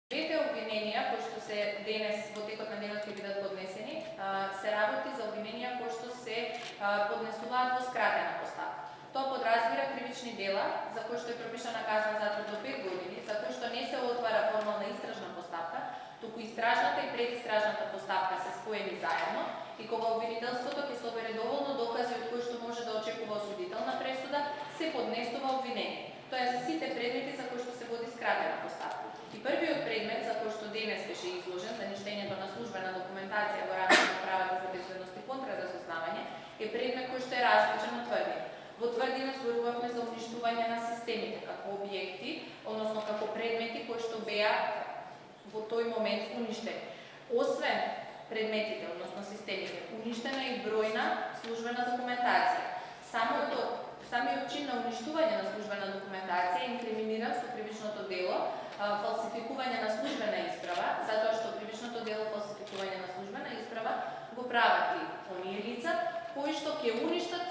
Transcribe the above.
Двете обвиненија кои што се денес во текот на денот ќе бидат поднесени, се работи за обвиненија кои што се поднесуваат во скратена постапка. Тоа подразбира кривични дела за кои што е пропишана казна затвор до 5 години, за кои што не се отвара формална истражна постапка, туку истражната и предистражната постапка се споени заедно и кога обвинителството ќе собере доволно докази од кои што може да очекува осудителна пресуда, се поднесува обвинение. Тоа е за сите предмети за кои што се води скратена постапка. И првиот предмет за кој што денес беше изложен за ништењето на службена документација во рамките на правата за безбедност и контраразузнавање е предмет кој што е различен од тврдина. Во тврдина зборувавме за уништување на системите како објекти, односно како предмети кои што беа во тој момент уништени. Освен предметите, односно системите, уништена и бројна службена документација. Самиот чин на уништување на службена документација е инкриминиран со кривичното дело фалсификување на службена исправа, затоа што кривичното дело фалсификување на службена исправа го прават и оние лица кои што ќе уништат